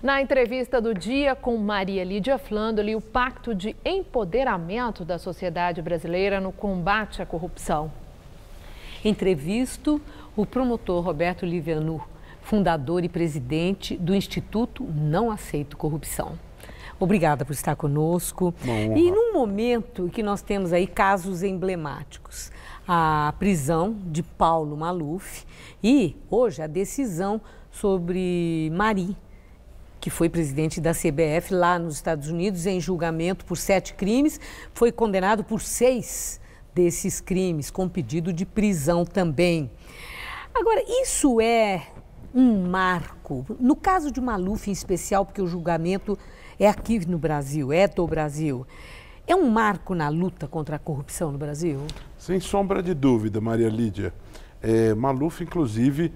Na entrevista do dia com Maria Lídia Flandoli, o Pacto de Empoderamento da Sociedade Brasileira no Combate à Corrupção. Entrevisto o promotor Roberto Livianu, fundador e presidente do Instituto Não Aceito Corrupção. Obrigada por estar conosco. E num momento que nós temos aí casos emblemáticos, a prisão de Paulo Maluf e hoje a decisão sobre Mari, que foi presidente da CBF lá nos Estados Unidos em julgamento por 7 crimes, foi condenado por 6 desses crimes, com pedido de prisão também. Agora, isso é um marco, no caso de Maluf em especial, porque o julgamento é aqui no Brasil, é do Brasil. É um marco na luta contra a corrupção no Brasil? Sem sombra de dúvida, Maria Lídia. Maluf, inclusive,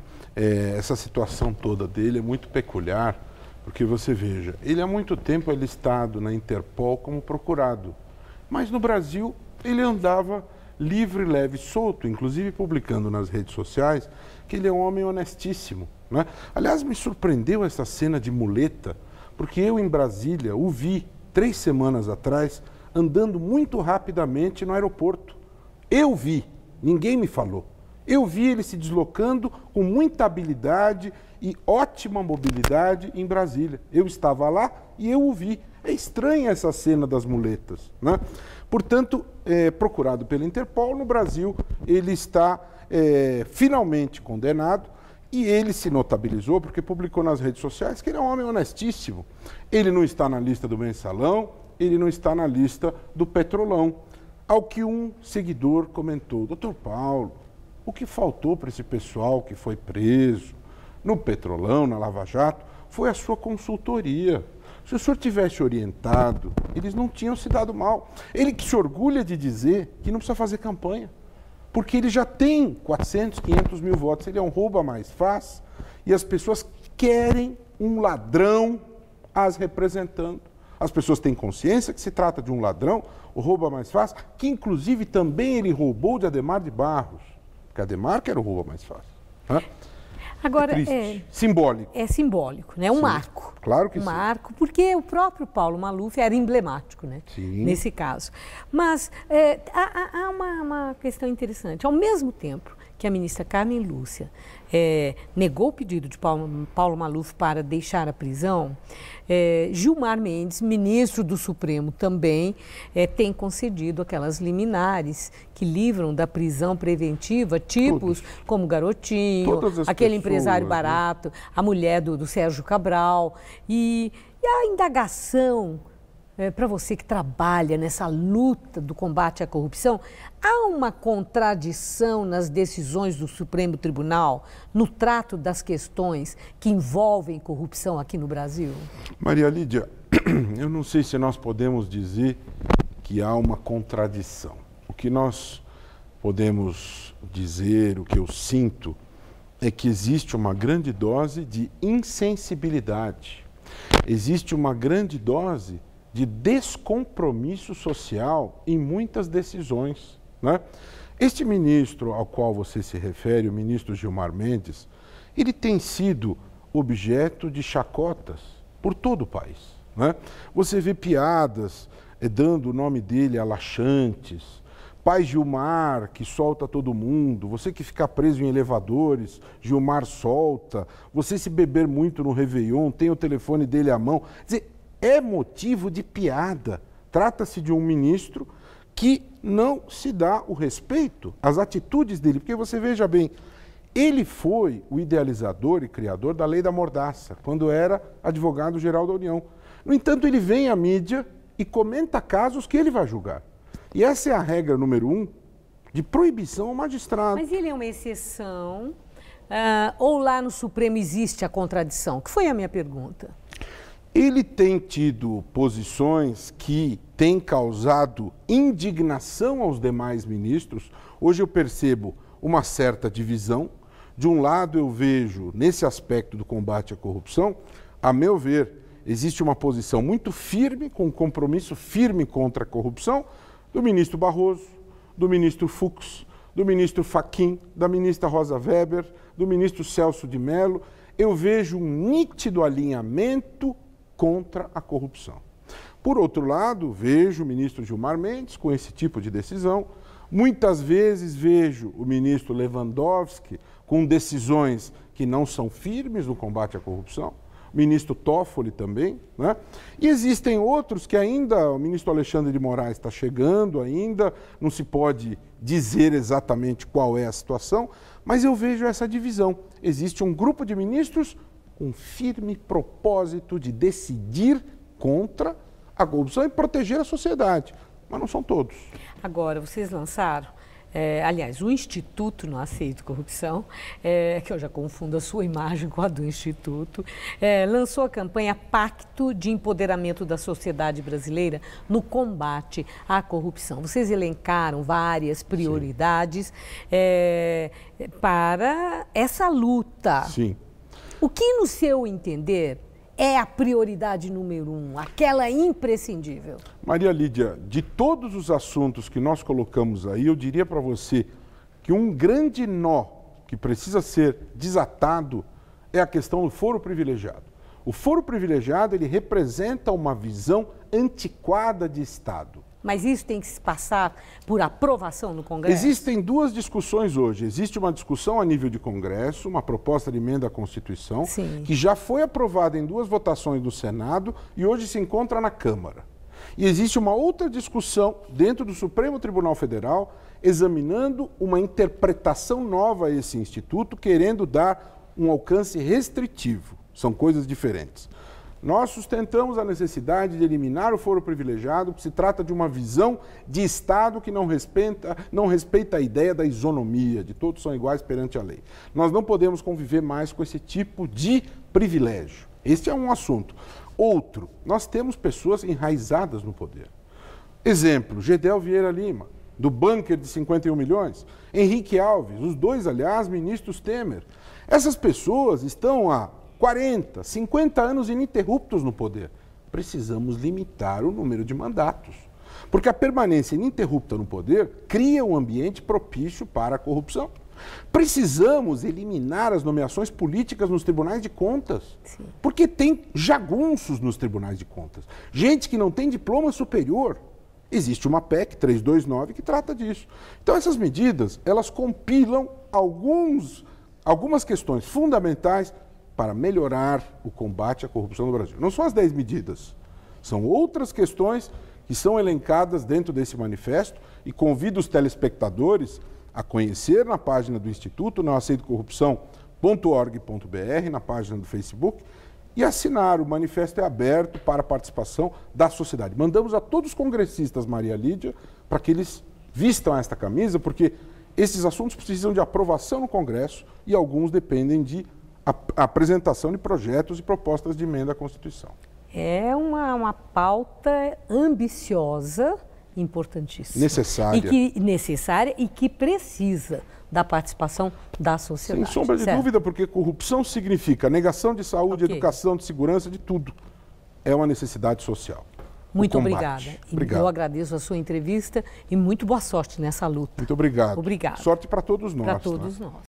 essa situação toda dele é muito peculiar, porque você veja, ele há muito tempo é listado na Interpol como procurado, mas no Brasil ele andava livre, leve, solto, inclusive publicando nas redes sociais que ele é um homem honestíssimo, né? Aliás, me surpreendeu essa cena de muleta, porque eu em Brasília o vi 3 semanas atrás andando muito rapidamente no aeroporto. Eu vi, ninguém me falou. Eu vi ele se deslocando com muita habilidade e ótima mobilidade em Brasília. Eu estava lá e eu o vi. É estranha essa cena das muletas, né? Portanto, procurado pela Interpol, no Brasil ele está finalmente condenado e ele se notabilizou porque publicou nas redes sociais que ele é um homem honestíssimo. Ele não está na lista do Mensalão, ele não está na lista do Petrolão. Ao que um seguidor comentou: Dr. Paulo, o que faltou para esse pessoal que foi preso no Petrolão, na Lava Jato, foi a sua consultoria. Se o senhor tivesse orientado, eles não tinham se dado mal. Ele que se orgulha de dizer que não precisa fazer campanha, porque ele já tem 400, 500 mil votos. Ele é um rouba mais faz e as pessoas querem um ladrão as representando. As pessoas têm consciência que se trata de um ladrão, o rouba mais fácil, que inclusive também ele roubou de Adhemar de Barros, porque Adhemar que era o rouba mais fácil. Né? Agora, simbólico. É simbólico, né? Um marco. Claro que sim. Um marco, porque o próprio Paulo Maluf era emblemático, né? Sim. Nesse caso. Mas há uma questão interessante. Ao mesmo tempo que a ministra Carmen Lúcia negou o pedido de Paulo Maluf para deixar a prisão, Gilmar Mendes, ministro do Supremo, também tem concedido aquelas liminares que livram da prisão preventiva tipos como Garotinho, aquele empresário barato, né? A mulher do Sérgio Cabral. E a indagação, para você que trabalha nessa luta do combate à corrupção, há uma contradição nas decisões do Supremo Tribunal, no trato das questões que envolvem corrupção aqui no Brasil? Maria Lídia, eu não sei se nós podemos dizer que há uma contradição. O que nós podemos dizer, o que eu sinto, é que existe uma grande dose de insensibilidade, existe uma grande dose de descompromisso social em muitas decisões, né? Este ministro ao qual você se refere, o ministro Gilmar Mendes, ele tem sido objeto de chacotas por todo o país, né? Você vê piadas dando o nome dele a laxantes, pai Gilmar que solta todo mundo, você que fica preso em elevadores, Gilmar solta, você se beber muito no Réveillon, tem o telefone dele à mão. Quer dizer, é motivo de piada. Trata-se de um ministro que não se dá o respeito às atitudes dele. Porque você veja bem, ele foi o idealizador e criador da Lei da Mordaça, quando era advogado-geral da União. No entanto, ele vem à mídia e comenta casos que ele vai julgar. E essa é a regra número 1 de proibição ao magistrado. Mas ele é uma exceção? Ou lá no Supremo existe a contradição? Que foi a minha pergunta. Ele tem tido posições que têm causado indignação aos demais ministros. Hoje eu percebo uma certa divisão. De um lado eu vejo, nesse aspecto do combate à corrupção, a meu ver, existe uma posição muito firme, com um compromisso firme contra a corrupção, do ministro Barroso, do ministro Fux, do ministro Fachin, da ministra Rosa Weber, do ministro Celso de Mello. eu vejo um nítido alinhamento contra a corrupção. Por outro lado, vejo o ministro Gilmar Mendes com esse tipo de decisão. Muitas vezes vejo o ministro Lewandowski com decisões que não são firmes no combate à corrupção. O ministro Toffoli também, né? E existem outros que ainda, o ministro Alexandre de Moraes está chegando ainda, não se pode dizer exatamente qual é a situação, mas eu vejo essa divisão. Existe um grupo de ministros com firme propósito de decidir contra a corrupção e proteger a sociedade, mas não são todos. Agora, vocês lançaram, aliás, o Instituto Não Aceito Corrupção, que eu já confundo a sua imagem com a do Instituto, lançou a campanha Pacto de Empoderamento da Sociedade Brasileira no combate à corrupção. Vocês elencaram várias prioridades para essa luta. Sim. O que, no seu entender, é a prioridade número 1, aquela imprescindível? Maria Lídia, de todos os assuntos que nós colocamos aí, eu diria para você que um grande nó que precisa ser desatado é a questão do foro privilegiado. O foro privilegiado, ele representa uma visão antiquada de Estado. Mas isso tem que se passar por aprovação no Congresso? Existem duas discussões hoje. Existe uma discussão a nível de Congresso, uma proposta de emenda à Constituição, Sim. que já foi aprovada em 2 votações do Senado e hoje se encontra na Câmara. E existe uma outra discussão dentro do Supremo Tribunal Federal, examinando uma interpretação nova a esse instituto, querendo dar um alcance restritivo. São coisas diferentes. Nós sustentamos a necessidade de eliminar o foro privilegiado, que se trata de uma visão de Estado que não respeita a ideia da isonomia, de todos são iguais perante a lei. Nós não podemos conviver mais com esse tipo de privilégio. Este é um assunto. Outro, nós temos pessoas enraizadas no poder. Exemplo, Gedel Vieira Lima, do bunker de 51 milhões, Henrique Alves, os dois, aliás, ministros Temer. Essas pessoas estão há 40, 50 anos ininterruptos no poder. Precisamos limitar o número de mandatos. Porque a permanência ininterrupta no poder cria um ambiente propício para a corrupção. Precisamos eliminar as nomeações políticas nos tribunais de contas. Sim. Porque tem jagunços nos tribunais de contas. Gente que não tem diploma superior. Existe uma PEC 329 que trata disso. Então essas medidas, elas compilam algumas questões fundamentais para melhorar o combate à corrupção no Brasil. Não são as 10 medidas, são outras questões que são elencadas dentro desse manifesto e convido os telespectadores a conhecer na página do Instituto nãoaceitocorrupção.org.br, na página do Facebook, e assinar. O manifesto é aberto para a participação da sociedade. Mandamos a todos os congressistas, Maria Lídia, para que eles vistam esta camisa, porque esses assuntos precisam de aprovação no Congresso e alguns dependem de a apresentação de projetos e propostas de emenda à Constituição. É uma pauta ambiciosa, importantíssima. Necessária. E que precisa da participação da sociedade. Sem sombra de dúvida, porque corrupção significa negação de saúde, educação, de segurança, de tudo. É uma necessidade social. Muito obrigada. Obrigado. Eu agradeço a sua entrevista e muito boa sorte nessa luta. Muito obrigado. Obrigado. Sorte para todos nós. Para todos nós.